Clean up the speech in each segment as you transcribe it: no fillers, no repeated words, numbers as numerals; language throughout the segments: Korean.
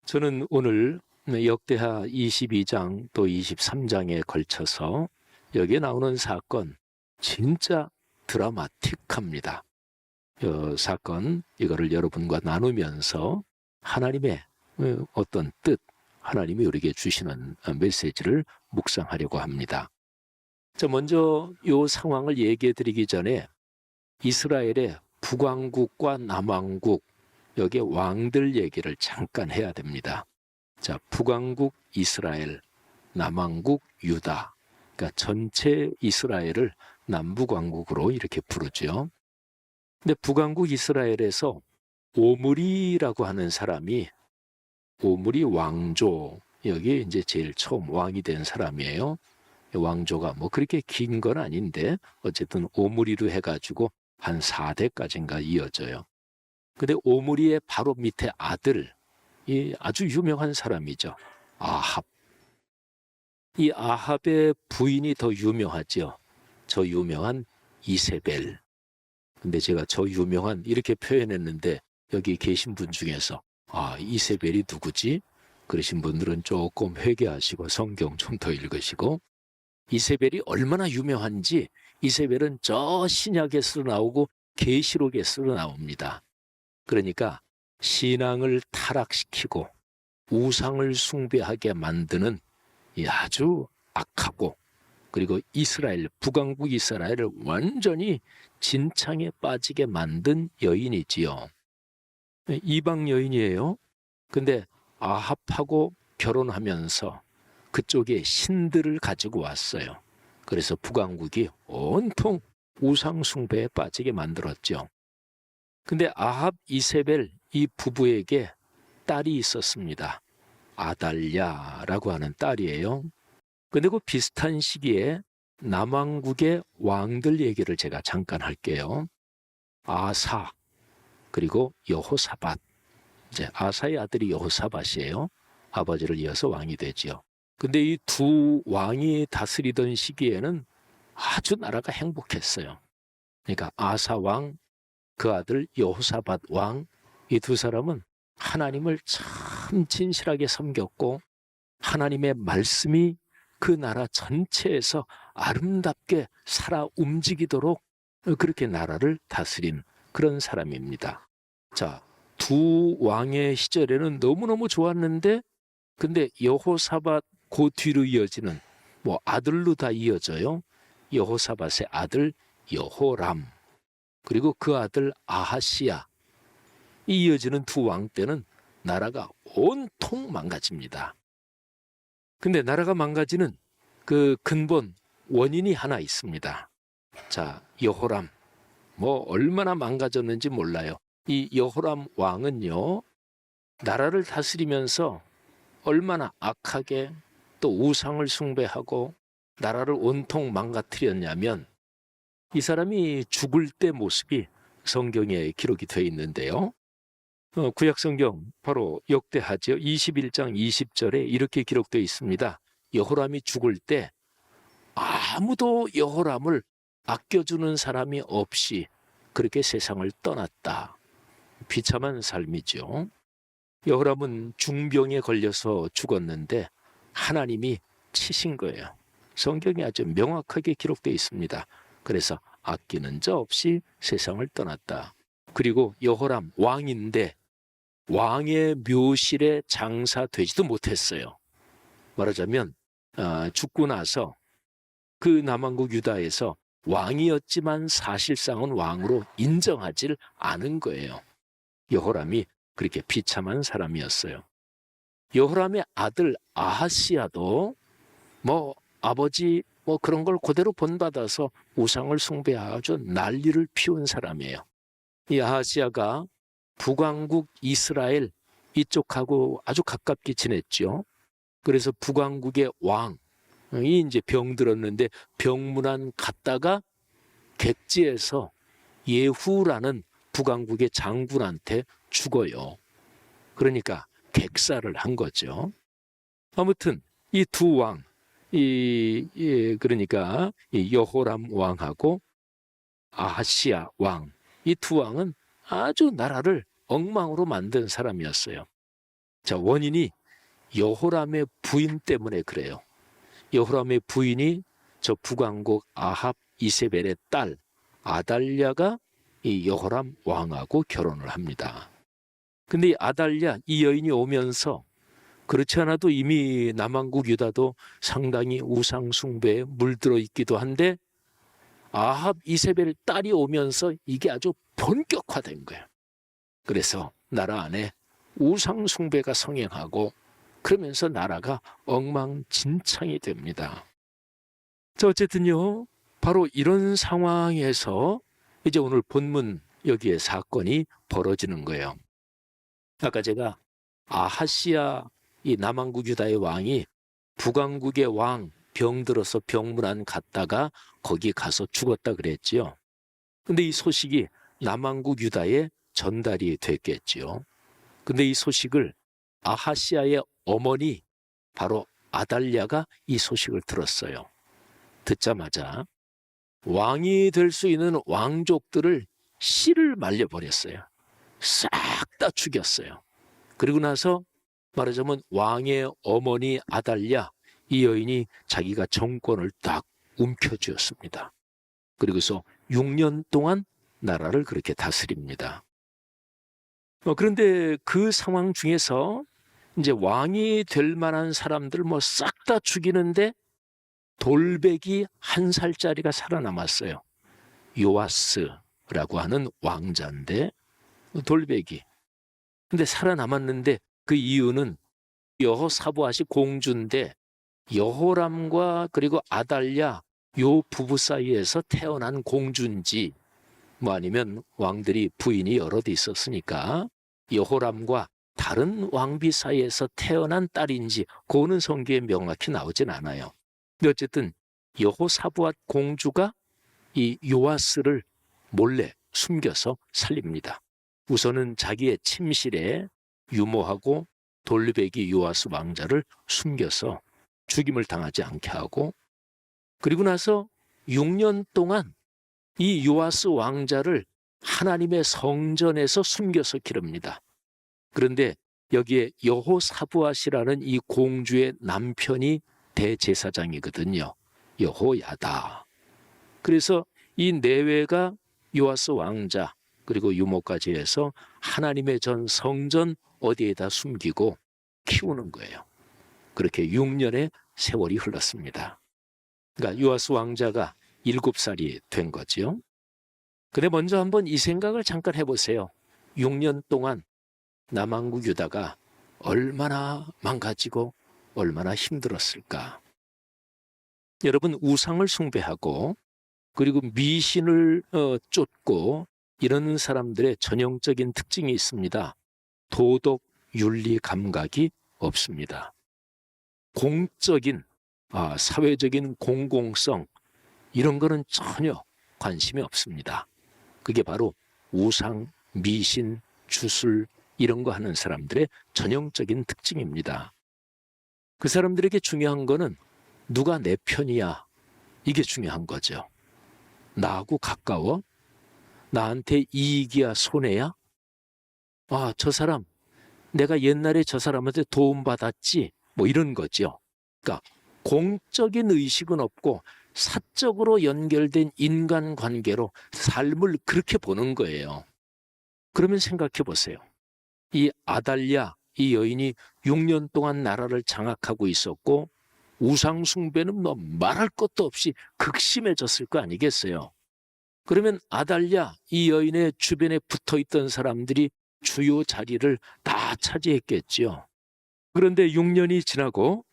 저는 오늘 역대하 22장 또 23장에 걸쳐서 여기에 나오는 사건 진짜 드라마틱합니다. 사건 이거를 여러분과 나누면서 하나님의 어떤 뜻, 하나님이 우리에게 주시는 메시지를 묵상하려고 합니다. 자, 먼저 이 상황을 얘기해 드리기 전에 이스라엘의 북왕국과 남왕국, 여기에 왕들 얘기를 잠깐 해야 됩니다. 자, 북왕국 이스라엘, 남왕국 유다. 그러니까 전체 이스라엘을 남북왕국으로 이렇게 부르죠. 근데 북왕국 이스라엘에서 오므리라고 하는 사람이, 오므리 왕조, 여기 이제 제일 처음 왕이 된 사람이에요. 왕조가 뭐 그렇게 긴 건 아닌데 어쨌든 오므리로 해가지고 한 4대까지인가 이어져요. 근데 오므리의 바로 밑에 아들, 이 아주 유명한 사람이죠. 아합. 이 아합의 부인이 더 유명하죠. 저 유명한 이세벨. 근데 제가 저 유명한 이렇게 표현했는데 여기 계신 분 중에서 이세벨이 누구지? 그러신 분들은 조금 회개하시고 성경 좀 더 읽으시고, 이세벨이 얼마나 유명한지 이세벨은 저 신약에서 나오고 계시록에서 나옵니다. 그러니까 신앙을 타락시키고 우상을 숭배하게 만드는 아주 악하고, 그리고 이스라엘, 북왕국 이스라엘을 완전히 진창에 빠지게 만든 여인이지요. 이방 여인이에요. 근데 아합하고 결혼하면서 그쪽에 신들을 가지고 왔어요. 그래서 북왕국이 온통 우상 숭배에 빠지게 만들었죠. 근데 아합, 이세벨 이 부부에게 딸이 있었습니다. 아달랴라고 하는 딸이에요. 근데 그 비슷한 시기에 남왕국의 왕들 얘기를 제가 잠깐 할게요. 아사, 그리고 여호사밧. 이제 아사의 아들이 여호사밧이에요. 아버지를 이어서 왕이 되지요. 근데 이 두 왕이 다스리던 시기에는 아주 나라가 행복했어요. 그러니까 아사 왕, 그 아들 여호사밧 왕, 이 두 사람은 하나님을 참 진실하게 섬겼고 하나님의 말씀이 그 나라 전체에서 아름답게 살아 움직이도록 그렇게 나라를 다스린 그런 사람입니다. 자, 두 왕의 시절에는 너무너무 좋았는데, 근데 여호사밧 그 뒤로 이어지는 뭐 아들로 다 이어져요. 여호사밧의 아들 여호람, 그리고 그 아들 아하시야, 이 이어지는 두 왕 때는 나라가 온통 망가집니다. 근데 나라가 망가지는 그 근본 원인이 하나 있습니다. 자, 여호람, 뭐 얼마나 망가졌는지 몰라요. 이 여호람 왕은요, 나라를 다스리면서 얼마나 악하게 또 우상을 숭배하고 나라를 온통 망가뜨렸냐면, 이 사람이 죽을 때 모습이 성경에 기록이 되어 있는데요. 구약성경 바로 역대하죠. 21장 20절에 이렇게 기록되어 있습니다. 여호람이 죽을 때 아무도 여호람을 아껴주는 사람이 없이 그렇게 세상을 떠났다. 비참한 삶이죠. 여호람은 중병에 걸려서 죽었는데 하나님이 치신 거예요. 성경에 아주 명확하게 기록되어 있습니다. 그래서 아끼는 자 없이 세상을 떠났다. 그리고 여호람 왕인데 왕의 묘실에 장사되지도 못했어요. 말하자면 죽고 나서 그 남왕국 유다에서 왕이었지만 사실상은 왕으로 인정하지 않은 거예요. 여호람이 그렇게 비참한 사람이었어요. 여호람의 아들 아하시야도 뭐 아버지 뭐 그런 걸 그대로 본받아서 우상을 숭배하고 난리를 피운 사람이에요. 이 아하시야가 북왕국 이스라엘 이쪽하고 아주 가깝게 지냈죠. 그래서 북왕국의 왕이 이제 병들었는데 병문안 갔다가 객지에서 예후라는 북왕국의 장군한테 죽어요. 그러니까 객사를 한 거죠. 아무튼 이 두 왕, 그러니까 이 여호람 왕하고 아하시야 왕, 이 두 왕은 아주 나라를 엉망으로 만든 사람이었어요. 자, 원인이 여호람의 부인 때문에 그래요. 여호람의 부인이 저 북왕국 아합 이세벨의 딸 아달랴가 이 여호람 왕하고 결혼을 합니다. 근데 이 아달랴 이 여인이 오면서 그렇지 않아도 이미 남왕국 유다도 상당히 우상 숭배에 물들어 있기도 한데 아합 이세벨 딸이 오면서 이게 아주 본격화된 거예요. 그래서 나라 안에 우상 숭배가 성행하고 그러면서 나라가 엉망진창이 됩니다. 자, 어쨌든요, 바로 이런 상황에서 이제 오늘 본문 여기에 사건이 벌어지는 거예요. 아까 제가 아하시아 이 남왕국 유다의 왕이 북왕국의 왕 병들어서 병문안 갔다가 거기 가서 죽었다 그랬지요. 근데 이 소식이 남왕국 유다에 전달이 됐겠지요. 근데 이 소식을 아하시아의 어머니 바로 아달랴가 이 소식을 들었어요. 듣자마자 왕이 될 수 있는 왕족들을 씨를 말려버렸어요. 싹 다 죽였어요. 그리고 나서 말하자면 왕의 어머니 아달랴 이 여인이 자기가 정권을 딱 움켜쥐었습니다. 그리고서 6년 동안 나라를 그렇게 다스립니다. 그런데 그 상황 중에서 이제 왕이 될 만한 사람들 뭐 싹 다 죽이는데 돌베기 1살짜리가 살아남았어요. 요아스라고 하는 왕자인데 돌베기. 근데 살아남았는데 그 이유는 여호사부앗이 공주인데 여호람과 그리고 아달랴 요 부부 사이에서 태어난 공주인지 뭐 아니면 왕들이 부인이 여럿 있었으니까 여호람과 다른 왕비 사이에서 태어난 딸인지 그거는 성경에 명확히 나오진 않아요. 근데 어쨌든 여호사부앗 공주가 이 요아스를 몰래 숨겨서 살립니다. 우선은 자기의 침실에 유모하고 돌베기 요아스 왕자를 숨겨서 죽임을 당하지 않게 하고 그리고 나서 6년 동안 이 요아스 왕자를 하나님의 성전에서 숨겨서 기릅니다. 그런데 여기에 여호사부앗이라는 이 공주의 남편이 대제사장이거든요. 여호야다. 그래서 이 내외가 요아스 왕자 그리고 유모까지 해서 하나님의 전 성전 어디에다 숨기고 키우는 거예요. 그렇게 6년의 세월이 흘렀습니다. 그러니까 요아스 왕자가 7살이 된 거지요. 근데 먼저 한번 이 생각을 잠깐 해보세요. 6년 동안 남왕국 유다가 얼마나 망가지고 얼마나 힘들었을까. 여러분, 우상을 숭배하고 그리고 미신을 쫓고 이런 사람들의 전형적인 특징이 있습니다. 도덕, 윤리 감각이 없습니다. 공적인, 사회적인 공공성 이런 거는 전혀 관심이 없습니다. 그게 바로 우상, 미신, 주술 이런 거 하는 사람들의 전형적인 특징입니다. 그 사람들에게 중요한 거는 누가 내 편이야 이게 중요한 거죠. 나하고 가까워? 나한테 이익이야 손해야? 저 사람 내가 옛날에 저 사람한테 도움받았지 뭐 이런 거죠. 그러니까 공적인 의식은 없고 사적으로 연결된 인간관계로 삶을 그렇게 보는 거예요. 그러면 생각해 보세요. 이 아달랴 이 여인이 6년 동안 나라를 장악하고 있었고 우상 숭배는 뭐 말할 것도 없이 극심해졌을 거 아니겠어요. 그러면 아달랴 이 여인의 주변에 붙어있던 사람들이 주요 자리를 다 차지했겠죠. 그런데 6년이 지나고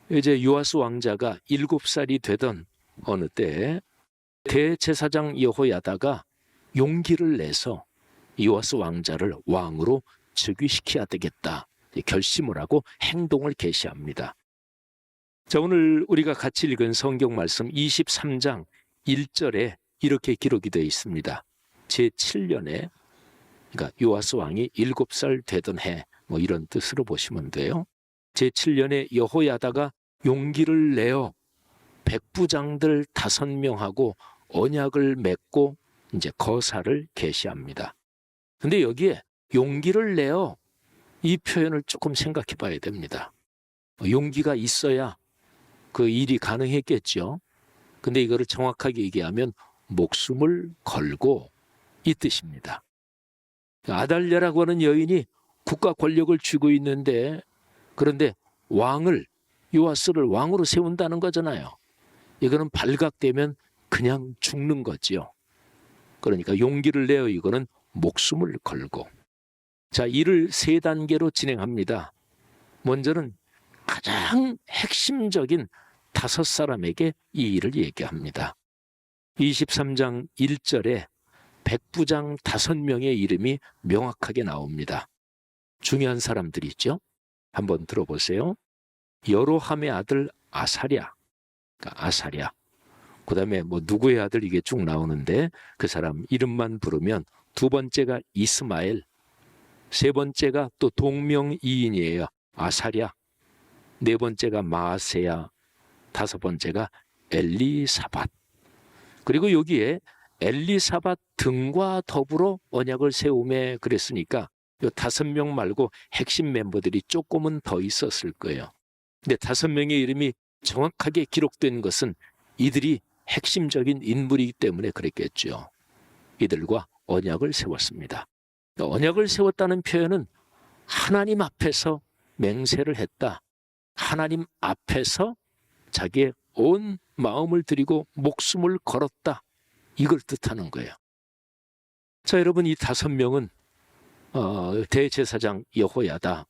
이제 요아스 왕자가 7살이 되던 어느 때 대제사장 여호야다가 용기를 내서 요아스 왕자를 왕으로 즉위시켜야 되겠다 결심을 하고 행동을 개시합니다. 자, 오늘 우리가 같이 읽은 성경 말씀 23장 1절에 이렇게 기록이 되어 있습니다. 제7년에 그러니까 요아스 왕이 7살 되던 해 뭐 이런 뜻으로 보시면 돼요. 제7년에 여호야다가 용기를 내어 백부장들 5명하고 언약을 맺고 이제 거사를 개시합니다. 근데 여기에 용기를 내어 이 표현을 조금 생각해 봐야 됩니다. 용기가 있어야 그 일이 가능했겠죠. 근데 이거를 정확하게 얘기하면 목숨을 걸고 이 뜻입니다. 아달랴라고 하는 여인이 국가 권력을 쥐고 있는데, 그런데 왕을, 요아스를 왕으로 세운다는 거잖아요. 이거는 발각되면 그냥 죽는 거지요. 그러니까 용기를 내어 이거는 목숨을 걸고. 자, 일을 세 단계로 진행합니다. 먼저는 가장 핵심적인 5사람에게 이 일을 얘기합니다. 23장 1절에 백부장 5명의 이름이 명확하게 나옵니다. 중요한 사람들이 있죠. 한번 들어보세요. 여로함의 아들 아사랴, 그러니까 아사랴. 그 다음에 뭐 누구의 아들 이게 쭉 나오는데 그 사람 이름만 부르면 두 번째가 이스마엘, 세 번째가 또 동명이인이에요. 아사랴. 네 번째가 마아세야, 다섯 번째가 엘리사밧. 그리고 여기에 엘리사밧 등과 더불어 언약을 세우매 그랬으니까 이 5명 말고 핵심 멤버들이 조금은 더 있었을 거예요. 근데 5명의 이름이 정확하게 기록된 것은 이들이 핵심적인 인물이기 때문에 그랬겠죠. 이들과 언약을 세웠습니다. 언약을 세웠다는 표현은 하나님 앞에서 맹세를 했다. 하나님 앞에서 자기의 온 마음을 들이고 목숨을 걸었다. 이걸 뜻하는 거예요. 자, 여러분, 이 5명은 대제사장 여호야다,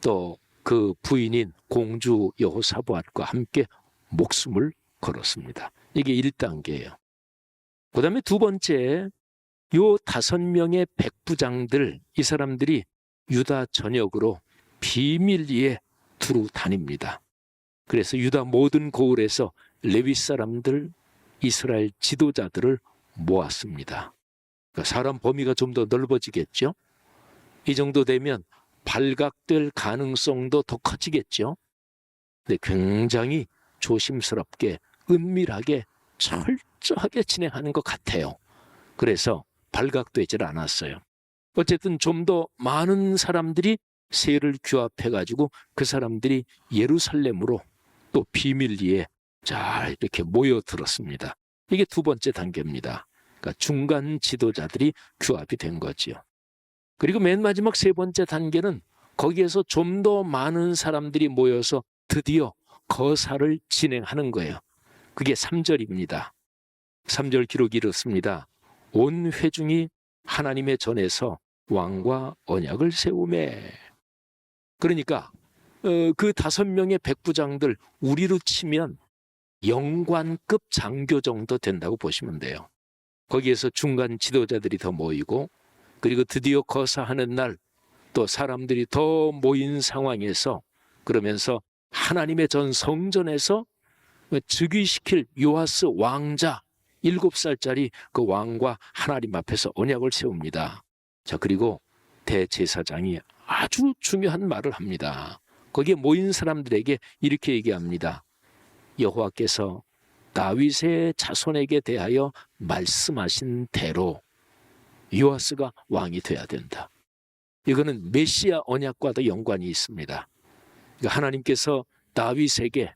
또 그 부인인 공주 여호사밧과 함께 목숨을 걸었습니다. 이게 1단계예요. 그 다음에 두 번째, 요 5명의 백부장들, 이 사람들이 유다 전역으로 비밀리에 두루 다닙니다. 그래서 유다 모든 고을에서 레위 사람들, 이스라엘 지도자들을 모았습니다. 그러니까 사람 범위가 좀 더 넓어지겠죠. 이 정도 되면 발각될 가능성도 더 커지겠죠. 근데 굉장히 조심스럽게, 은밀하게, 철저하게 진행하는 것 같아요. 그래서 발각되질 않았어요. 어쨌든 좀 더 많은 사람들이 세를 규합해가지고 그 사람들이 예루살렘으로 또 비밀리에 잘 이렇게 모여들었습니다. 이게 두 번째 단계입니다. 그러니까 중간 지도자들이 규합이 된 거지요. 그리고 맨 마지막 세 번째 단계는 거기에서 좀 더 많은 사람들이 모여서 드디어 거사를 진행하는 거예요. 그게 3절입니다. 3절 기록이 이렇습니다. 온 회중이 하나님의 전에서 왕과 언약을 세우매. 그러니까 그 5명의 백부장들, 우리로 치면 영관급 장교 정도 된다고 보시면 돼요. 거기에서 중간 지도자들이 더 모이고, 그리고 드디어 거사하는 날 또 사람들이 더 모인 상황에서, 그러면서 하나님의 전 성전에서 즉위시킬 요아스 왕자 7살짜리 그 왕과 하나님 앞에서 언약을 세웁니다. 자, 그리고 대제사장이 아주 중요한 말을 합니다. 거기에 모인 사람들에게 이렇게 얘기합니다. 여호와께서 다윗의 자손에게 대하여 말씀하신 대로 요아스가 왕이 돼야 된다. 이거는 메시아 언약과도 연관이 있습니다. 그러니까 하나님께서 다윗에게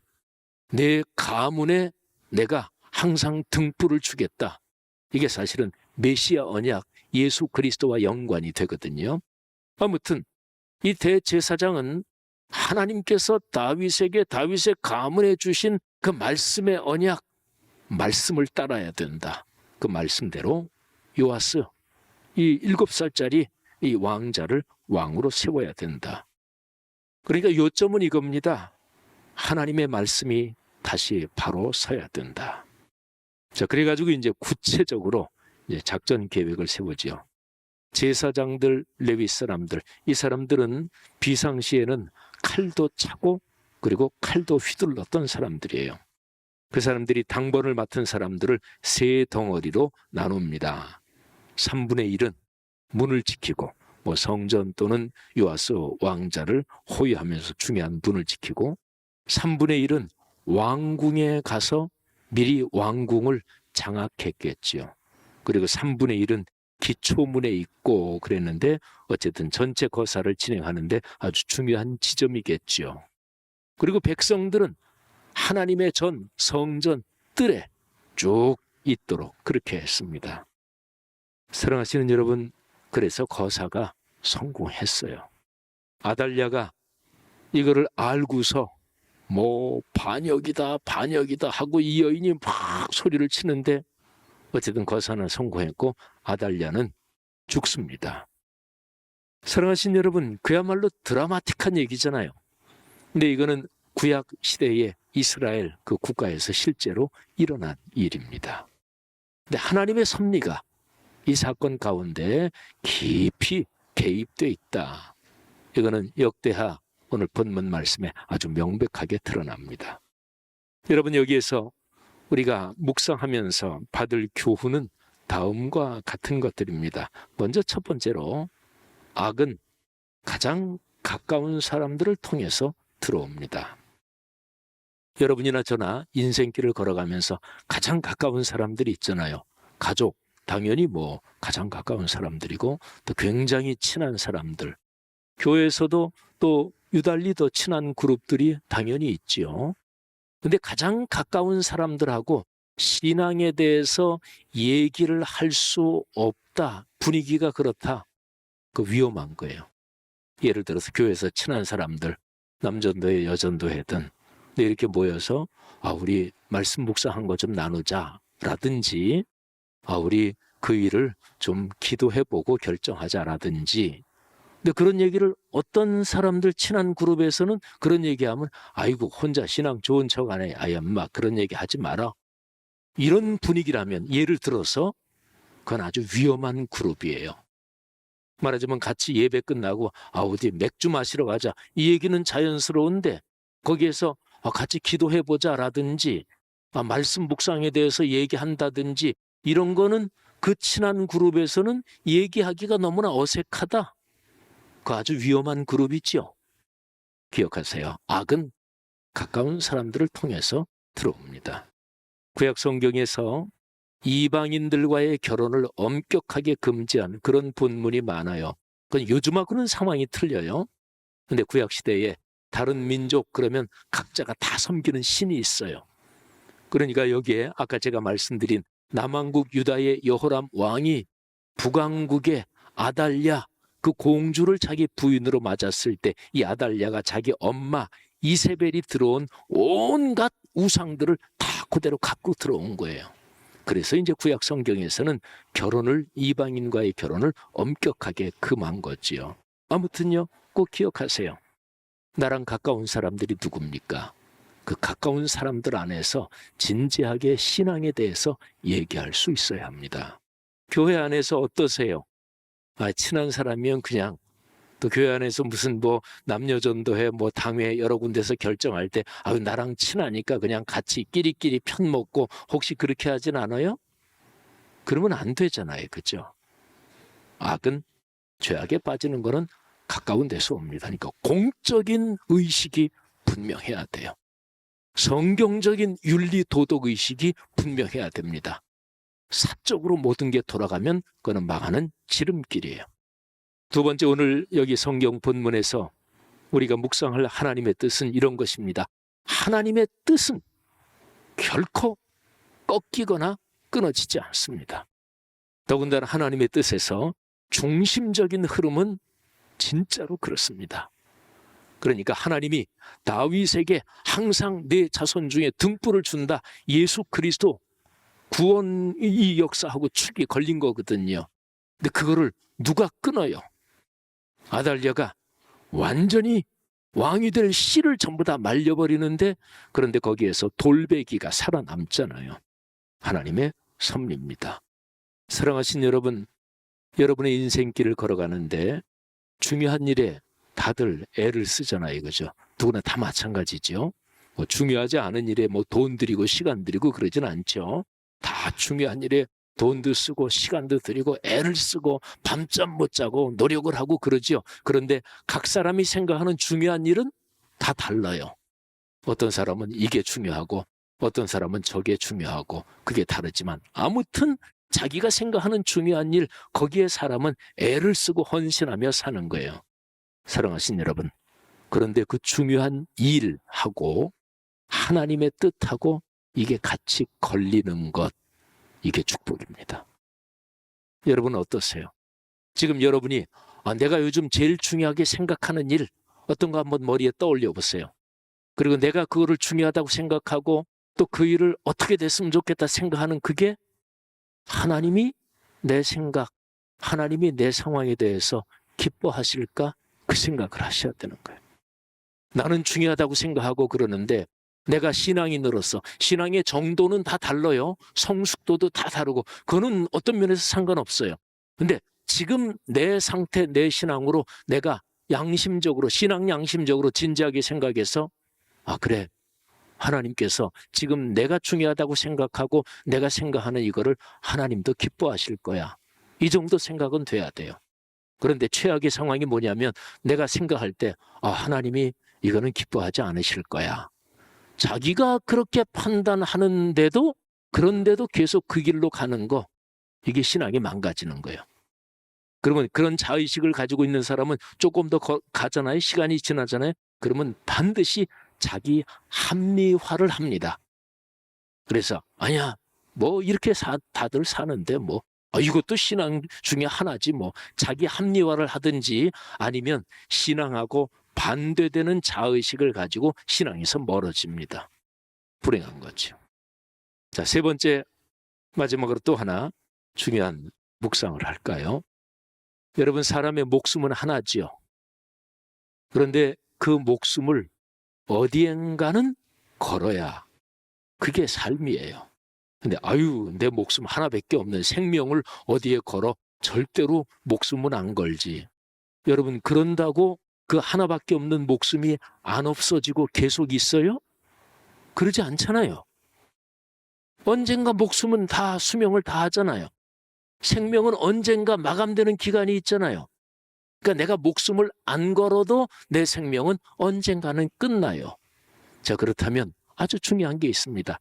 내 가문에 내가 항상 등불을 주겠다. 이게 사실은 메시아 언약, 예수 그리스도와 연관이 되거든요. 아무튼 이 대제사장은 하나님께서 다윗에게 다윗의 가문에 주신 그 말씀의 언약, 말씀을 따라야 된다. 그 말씀대로 요아스, 이 7살짜리 이 왕자를 왕으로 세워야 된다. 그러니까 요점은 이겁니다. 하나님의 말씀이 다시 바로 서야 된다. 자, 그래가지고 이제 구체적으로 이제 작전 계획을 세우지요. 제사장들, 레위 사람들, 이 사람들은 비상시에는 칼도 차고 그리고 칼도 휘둘렀던 사람들이에요. 그 사람들이 당번을 맡은 사람들을 세 덩어리로 나눕니다. 3분의 1은 문을 지키고, 뭐 성전 또는 요아스 왕자를 호위하면서 중요한 문을 지키고, 3분의 1은 왕궁에 가서 미리 왕궁을 장악했겠지요. 그리고 3분의 1은 기초문에 있고 그랬는데 어쨌든 전체 거사를 진행하는데 아주 중요한 지점이겠죠. 그리고 백성들은 하나님의 전 성전 뜰에 쭉 있도록 그렇게 했습니다. 사랑하시는 여러분, 그래서 거사가 성공했어요. 아달랴가 이거를 알고서 뭐 반역이다 하고 이 여인이 막 소리를 치는데 어쨌든 거사는 성공했고 아달랴는 죽습니다. 사랑하신 여러분, 그야말로 드라마틱한 얘기잖아요. 근데 이거는 구약 시대의 이스라엘 그 국가에서 실제로 일어난 일입니다. 근데 하나님의 섭리가 이 사건 가운데 깊이 개입되어 있다. 이거는 역대하 오늘 본문 말씀에 아주 명백하게 드러납니다. 여러분, 여기에서 우리가 묵상하면서 받을 교훈은 다음과 같은 것들입니다. 먼저 첫 번째로 악은 가장 가까운 사람들을 통해서 들어옵니다. 여러분이나 저나 인생길을 걸어가면서 가장 가까운 사람들이 있잖아요. 가족, 당연히 뭐 가장 가까운 사람들이고 또 굉장히 친한 사람들. 교회에서도 또 유달리 더 친한 그룹들이 당연히 있지요. 근데 가장 가까운 사람들하고 신앙에 대해서 얘기를 할 수 없다. 분위기가 그렇다. 그 위험한 거예요. 예를 들어서 교회에서 친한 사람들, 남전도회, 여전도회든 이렇게 모여서 우리 말씀 묵상한 거 좀 나누자 라든지 우리 그 일을 좀 기도해보고 결정하자라든지. 근데 그런 얘기를 어떤 사람들 친한 그룹에서는 그런 얘기하면 아이고 혼자 신앙 좋은 척하네. 아이 엄마 그런 얘기 하지 마라. 이런 분위기라면 예를 들어서 그건 아주 위험한 그룹이에요. 말하자면 같이 예배 끝나고 어디 맥주 마시러 가자. 이 얘기는 자연스러운데 거기에서 같이 기도해보자라든지 말씀 묵상에 대해서 얘기한다든지 이런 거는 그 친한 그룹에서는 얘기하기가 너무나 어색하다. 그 아주 위험한 그룹이죠. 기억하세요. 악은 가까운 사람들을 통해서 들어옵니다. 구약 성경에서 이방인들과의 결혼을 엄격하게 금지한 그런 본문이 많아요. 그건 요즘하고는 상황이 틀려요. 근데 구약 시대에 다른 민족 그러면 각자가 다 섬기는 신이 있어요. 그러니까 여기에 아까 제가 말씀드린 남왕국 유다의 여호람 왕이 북왕국의 아달랴 그 공주를 자기 부인으로 맞았을 때 이 아달랴가 자기 엄마 이세벨이 들어온 온갖 우상들을 다 그대로 갖고 들어온 거예요. 그래서 이제 구약 성경에서는 이방인과의 결혼을 엄격하게 금한 거지요. 아무튼요, 꼭 기억하세요. 나랑 가까운 사람들이 누굽니까? 그 가까운 사람들 안에서 진지하게 신앙에 대해서 얘기할 수 있어야 합니다. 교회 안에서 어떠세요? 친한 사람이면 그냥 또 교회 안에서 무슨 남녀전도회 당회 여러 군데서 결정할 때 나랑 친하니까 그냥 같이 끼리끼리 편 먹고 혹시 그렇게 하진 않아요? 그러면 안 되잖아요. 그죠? 악은 죄악에 빠지는 거는 가까운 데서 옵니다. 그러니까 공적인 의식이 분명해야 돼요. 성경적인 윤리 도덕 의식이 분명해야 됩니다. 사적으로 모든 게 돌아가면 그거는 망하는 지름길이에요. 두 번째, 오늘 여기 성경 본문에서 우리가 묵상할 하나님의 뜻은 이런 것입니다. 하나님의 뜻은 결코 꺾이거나 끊어지지 않습니다. 더군다나 하나님의 뜻에서 중심적인 흐름은 진짜로 그렇습니다. 그러니까 하나님이 다윗에게 항상 내 자손 중에 등불을 준다. 예수 그리스도 구원 이 역사하고 축이 걸린 거거든요. 근데 그거를 누가 끊어요? 아달랴가 완전히 왕이 될 씨를 전부 다 말려버리는데 그런데 거기에서 돌베기가 살아남잖아요. 하나님의 섭리입니다. 사랑하신 여러분, 여러분의 인생길을 걸어가는데 중요한 일에 다들 애를 쓰잖아요. 그죠? 누구나 다 마찬가지죠. 중요하지 않은 일에 돈 들이고 시간 들이고 그러진 않죠. 다 중요한 일에 돈도 쓰고 시간도 들이고 애를 쓰고 밤잠 못 자고 노력을 하고 그러죠. 그런데 각 사람이 생각하는 중요한 일은 다 달라요. 어떤 사람은 이게 중요하고 어떤 사람은 저게 중요하고 그게 다르지만 아무튼 자기가 생각하는 중요한 일, 거기에 사람은 애를 쓰고 헌신하며 사는 거예요. 사랑하신 여러분, 그런데 그 중요한 일하고 하나님의 뜻하고 이게 같이 걸리는 것, 이게 축복입니다. 여러분 어떠세요? 지금 여러분이 내가 요즘 제일 중요하게 생각하는 일 어떤 거 한번 머리에 떠올려 보세요. 그리고 내가 그거를 중요하다고 생각하고 또 그 일을 어떻게 됐으면 좋겠다 생각하는 그게 하나님이 내 생각, 하나님이 내 상황에 대해서 기뻐하실까? 그 생각을 하셔야 되는 거예요. 나는 중요하다고 생각하고 그러는데 내가 신앙인으로서 신앙의 정도는 다 달라요. 성숙도도 다 다르고 그거는 어떤 면에서 상관없어요. 근데 지금 내 상태, 내 신앙으로 내가 양심적으로, 신앙 양심적으로 진지하게 생각해서 그래, 하나님께서 지금 내가 중요하다고 생각하고 내가 생각하는 이거를 하나님도 기뻐하실 거야. 이 정도 생각은 돼야 돼요. 그런데 최악의 상황이 뭐냐면 내가 생각할 때 하나님이 이거는 기뻐하지 않으실 거야. 자기가 그렇게 판단하는데도 그런데도 계속 그 길로 가는 거, 이게 신앙이 망가지는 거예요. 그러면 그런 자의식을 가지고 있는 사람은 조금 더 가잖아요. 시간이 지나잖아요. 그러면 반드시 자기 합리화를 합니다. 그래서 아니야, 뭐 이렇게 다들 사는데 뭐 이것도 신앙 중에 하나지 뭐, 자기 합리화를 하든지 아니면 신앙하고 반대되는 자의식을 가지고 신앙에서 멀어집니다. 불행한 거죠. 자, 세 번째, 마지막으로 또 하나 중요한 묵상을 할까요? 여러분, 사람의 목숨은 하나지요. 그런데 그 목숨을 어디엔가는 걸어야 그게 삶이에요. 근데 내 목숨 하나밖에 없는 생명을 어디에 걸어? 절대로 목숨은 안 걸지. 여러분, 그런다고 그 하나밖에 없는 목숨이 안 없어지고 계속 있어요? 그러지 않잖아요. 언젠가 목숨은 다 수명을 다 하잖아요. 생명은 언젠가 마감되는 기간이 있잖아요. 그러니까 내가 목숨을 안 걸어도 내 생명은 언젠가는 끝나요. 자, 그렇다면 아주 중요한 게 있습니다.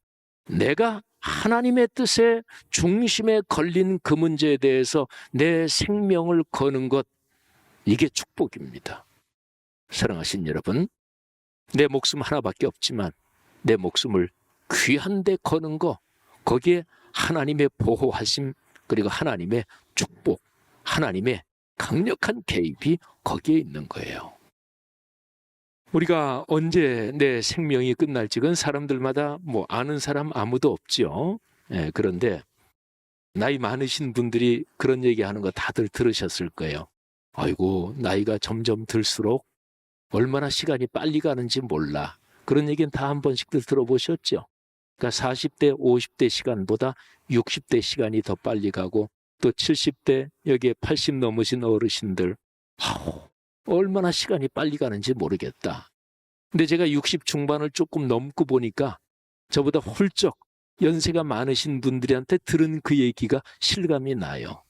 내가 하나님의 뜻의 중심에 걸린 그 문제에 대해서 내 생명을 거는 것, 이게 축복입니다. 사랑하신 여러분, 내 목숨 하나밖에 없지만 내 목숨을 귀한 데 거는 거, 거기에 하나님의 보호하심, 그리고 하나님의 축복, 하나님의 강력한 개입이 거기에 있는 거예요. 우리가 언제 내 생명이 끝날지 그건 사람들마다 뭐 아는 사람 아무도 없죠. 그런데 나이 많으신 분들이 그런 얘기하는 거 다들 들으셨을 거예요. 아이고, 나이가 점점 들수록 얼마나 시간이 빨리 가는지 몰라. 그런 얘기는 다 한 번씩들 들어보셨죠? 그러니까 40대, 50대 시간보다 60대 시간이 더 빨리 가고 또 70대, 여기에 80 넘으신 어르신들, 얼마나 시간이 빨리 가는지 모르겠다. 근데 제가 60 중반을 조금 넘고 보니까 저보다 훌쩍 연세가 많으신 분들한테 들은 그 얘기가 실감이 나요.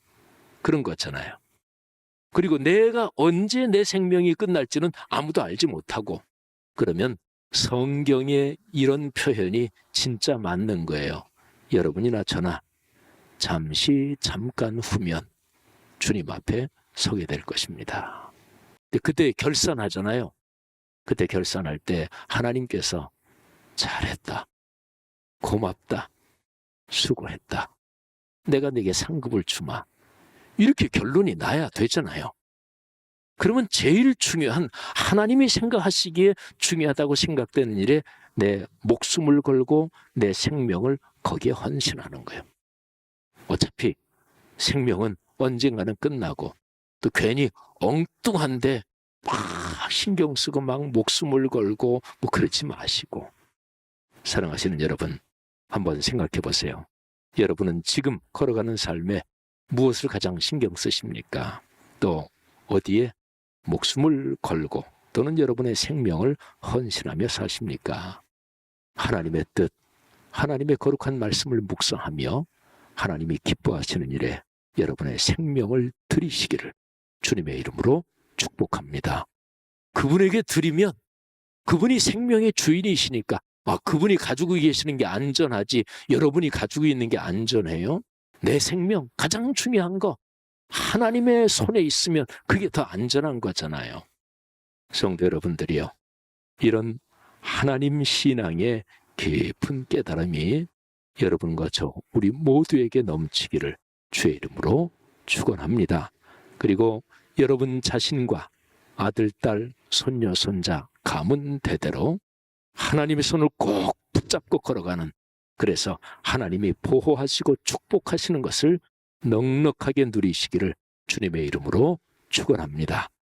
그런 거잖아요. 그리고 내가 언제 내 생명이 끝날지는 아무도 알지 못하고, 그러면 성경의 이런 표현이 진짜 맞는 거예요. 여러분이나 저나 잠깐 후면 주님 앞에 서게 될 것입니다. 그때 결산하잖아요. 그때 결산할 때 하나님께서 잘했다, 고맙다, 수고했다, 내가 네게 상급을 주마, 이렇게 결론이 나야 되잖아요. 그러면 제일 중요한, 하나님이 생각하시기에 중요하다고 생각되는 일에 내 목숨을 걸고 내 생명을 거기에 헌신하는 거예요. 어차피 생명은 언젠가는 끝나고, 또 괜히 엉뚱한데 막 신경 쓰고 막 목숨을 걸고 뭐 그러지 마시고. 사랑하시는 여러분, 한번 생각해 보세요. 여러분은 지금 걸어가는 삶에 무엇을 가장 신경 쓰십니까? 또 어디에 목숨을 걸고 또는 여러분의 생명을 헌신하며 사십니까? 하나님의 뜻, 하나님의 거룩한 말씀을 묵상하며 하나님이 기뻐하시는 일에 여러분의 생명을 드리시기를 주님의 이름으로 축복합니다. 그분에게 드리면 그분이 생명의 주인이시니까 그분이 가지고 계시는 게 안전하지 여러분이 가지고 있는 게 안전해요? 내 생명 가장 중요한 거 하나님의 손에 있으면 그게 더 안전한 거잖아요. 성도 여러분들이요, 이런 하나님 신앙의 깊은 깨달음이 여러분과 저 우리 모두에게 넘치기를 주의 이름으로 축원합니다. 그리고 여러분 자신과 아들, 딸, 손녀, 손자, 가문 대대로 하나님의 손을 꼭 붙잡고 걸어가는, 그래서 하나님이 보호하시고 축복하시는 것을 넉넉하게 누리시기를 주님의 이름으로 축원합니다.